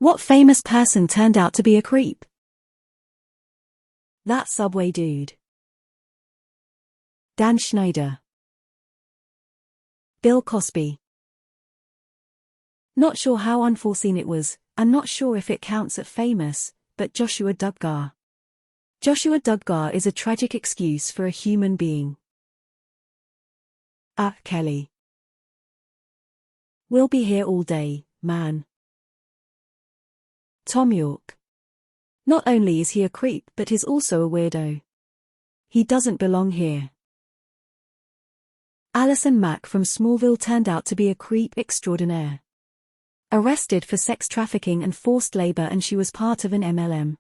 What famous person turned out to be a creep? That Subway dude. Dan Schneider. Bill Cosby. Not sure how unforeseen it was, and not sure if it counts at famous, but Joshua Duggar. Joshua Duggar is a tragic excuse for a human being. Kelly. We'll be here all day, man. Tom York. Not only is he a creep but he's also a weirdo. He doesn't belong here. Allison Mack from Smallville turned out to be a creep extraordinaire. Arrested for sex trafficking and forced labor, and she was part of an MLM.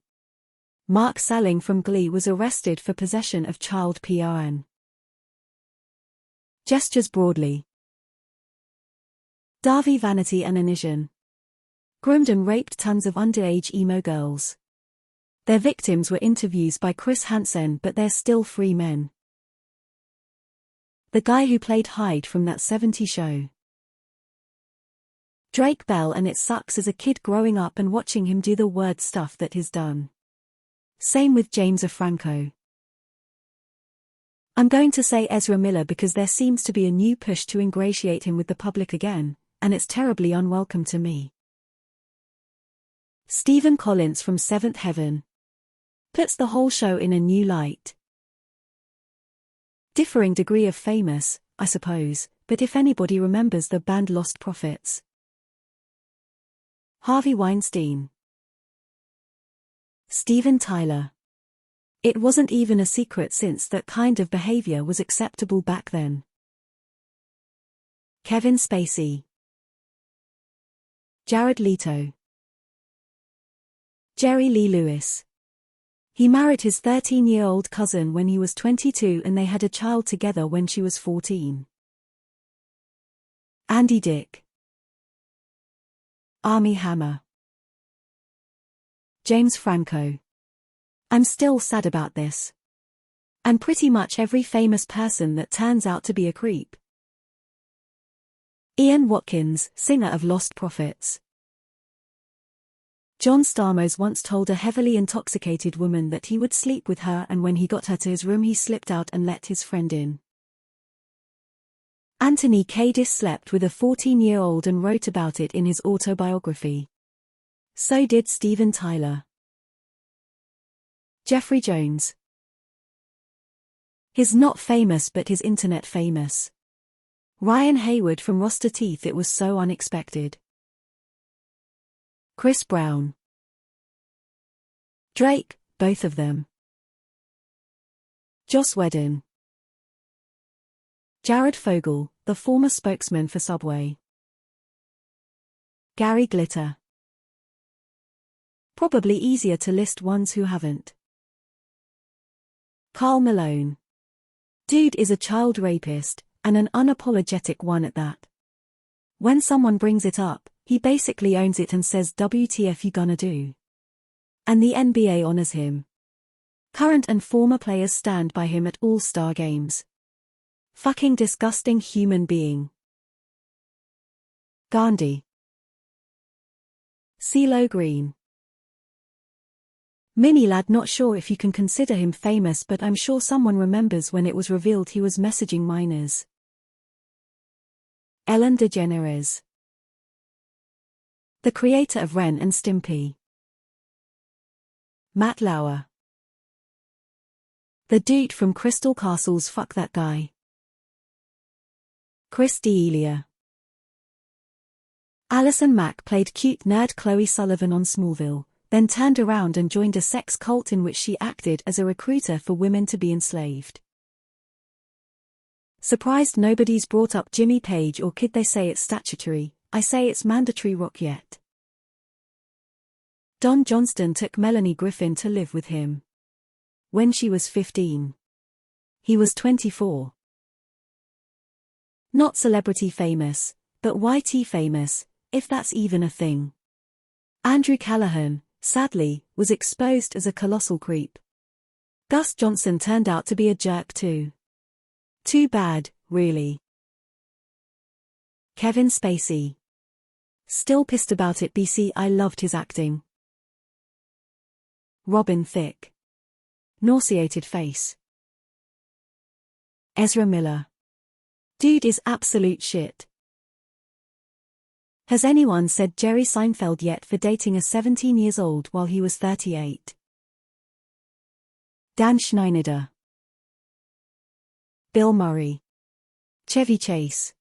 Mark Salling from Glee was arrested for possession of child PRN. Gestures broadly. Darby Vanity and Anision. Groomed and raped tons of underage emo girls. Their victims were interviews by Chris Hansen, but they're still free men. The guy who played Hyde from That 70s Show. Drake Bell, and it sucks as a kid growing up and watching him do the word stuff that he's done. Same with James Franco. I'm going to say Ezra Miller because there seems to be a new push to ingratiate him with the public again, and it's terribly unwelcome to me. Stephen Collins from Seventh Heaven. Puts the whole show in a new light. Differing degree of famous, I suppose, but if anybody remembers the band Lost Prophets. Harvey Weinstein. Steven Tyler. It wasn't even a secret since that kind of behavior was acceptable back then. Kevin Spacey. Jared Leto. Jerry Lee Lewis. He married his 13-year-old cousin when he was 22 and they had a child together when she was 14. Andy Dick. Armie Hammer. James Franco. I'm still sad about this. And pretty much every famous person that turns out to be a creep. Ian Watkins, singer of Lost Prophets. John Stamos once told a heavily intoxicated woman that he would sleep with her, and when he got her to his room he slipped out and let his friend in. Anthony Kiedis slept with a 14-year-old and wrote about it in his autobiography. So did Steven Tyler. Jeffrey Jones. He's not famous but he's internet famous. Ryan Hayward from Rooster Teeth. It was so unexpected. Chris Brown. Drake, both of them. Joss Whedon. Jared Fogle, the former spokesman for Subway. Gary Glitter. Probably easier to list ones who haven't. Karl Malone. Dude is a child rapist, and an unapologetic one at that. When someone brings it up, he basically owns it and says WTF you gonna do? And the NBA honors him. Current and former players stand by him at All-Star games. Fucking disgusting human being. Gandhi. CeeLo Green. Mini lad, not sure if you can consider him famous, but I'm sure someone remembers when it was revealed he was messaging minors. Ellen DeGeneres. The creator of Ren and Stimpy. Matt Lauer. The dude from Crystal Castle's Fuck That Guy. Chris D'Elia. Allison Mack played cute nerd Chloe Sullivan on Smallville, then turned around and joined a sex cult in which she acted as a recruiter for women to be enslaved. Surprised nobody's brought up Jimmy Page or Kid. They say it's statutory, I say it's mandatory. Rock yet. Don Johnston took Melanie Griffin to live with him. When she was 15. He was 24. Not celebrity famous, but YT famous, if that's even a thing. Andrew Callahan, sadly, was exposed as a colossal creep. Gus Johnson turned out to be a jerk too. Too bad, really. Kevin Spacey. Still pissed about it. BC, I loved his acting. Robin Thicke. Nauseated face. Ezra Miller. Dude is absolute shit. Has anyone said Jerry Seinfeld yet for dating a 17-years-old while he was 38? Dan Schneider. Bill Murray. Chevy Chase.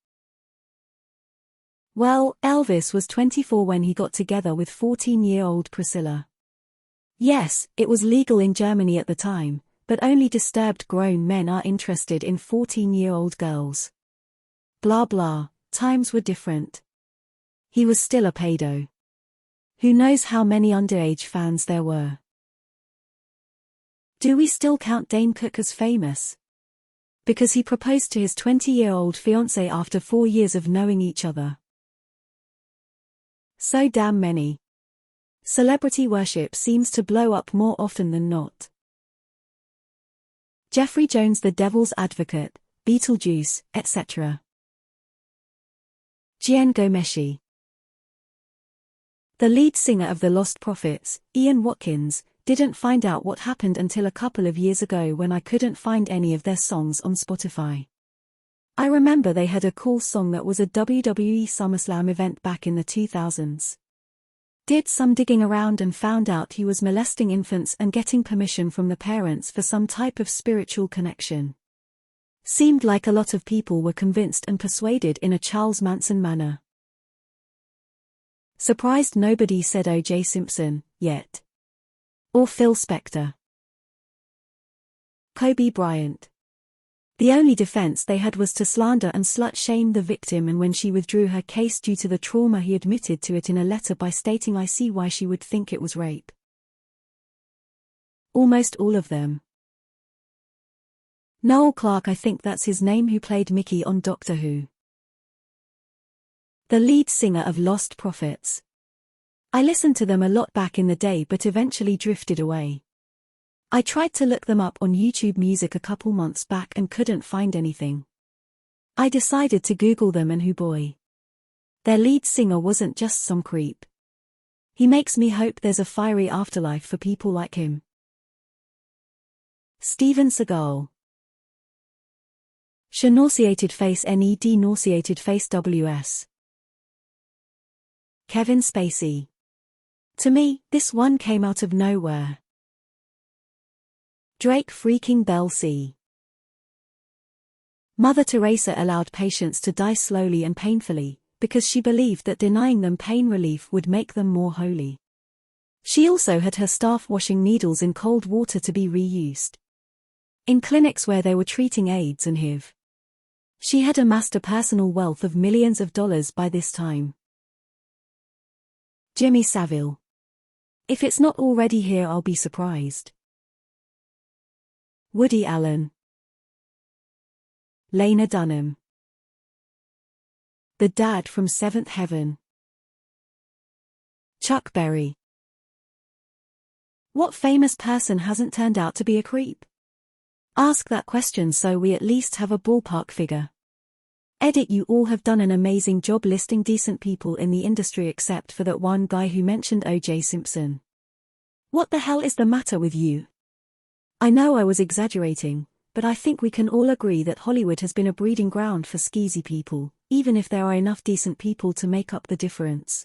Well, Elvis was 24 when he got together with 14-year-old Priscilla. Yes, it was legal in Germany at the time, but only disturbed grown men are interested in 14-year-old girls. Blah blah, times were different. He was still a pedo. Who knows how many underage fans there were. Do we still count Dane Cook as famous? Because he proposed to his 20-year-old fiancée after 4 years of knowing each other. So damn many. Celebrity worship seems to blow up more often than not. Jeffrey Jones, the Devil's Advocate, Beetlejuice, etc. Jian Ghomeshi. The lead singer of the Lost Prophets, Ian Watkins, didn't find out what happened until a couple of years ago when I couldn't find any of their songs on Spotify. I remember they had a cool song that was a WWE SummerSlam event back in the 2000s. Did some digging around and found out he was molesting infants and getting permission from the parents for some type of spiritual connection. Seemed like a lot of people were convinced and persuaded in a Charles Manson manner. Surprised nobody said O.J. Simpson, yet. Or Phil Spector. Kobe Bryant. The only defense they had was to slander and slut-shame the victim, and when she withdrew her case due to the trauma, he admitted to it in a letter by stating, "I see why she would think it was rape." Almost all of them. Noel Clarke, I think that's his name, who played Mickey on Doctor Who. The lead singer of Lost Prophets. I listened to them a lot back in the day but eventually drifted away. I tried to look them up on YouTube Music a couple months back and couldn't find anything. I decided to Google them, and hoo boy. Their lead singer wasn't just some creep. He makes me hope there's a fiery afterlife for people like him. Steven Seagal. Nauseated face, NED nauseated face WS. Kevin Spacey. To me, this one came out of nowhere. Drake freaking Bell C. Mother Teresa allowed patients to die slowly and painfully, because she believed that denying them pain relief would make them more holy. She also had her staff washing needles in cold water to be reused in clinics where they were treating AIDS and HIV. She had amassed a personal wealth of millions of dollars by this time. Jimmy Savile. If it's not already here, I'll be surprised. Woody Allen. Lena Dunham. The dad from Seventh Heaven. Chuck Berry. What famous person hasn't turned out to be a creep? Ask that question so we at least have a ballpark figure. Edit, you all have done an amazing job listing decent people in the industry except for that one guy who mentioned O.J. Simpson. What the hell is the matter with you? I know I was exaggerating, but I think we can all agree that Hollywood has been a breeding ground for skeezy people, even if there are enough decent people to make up the difference.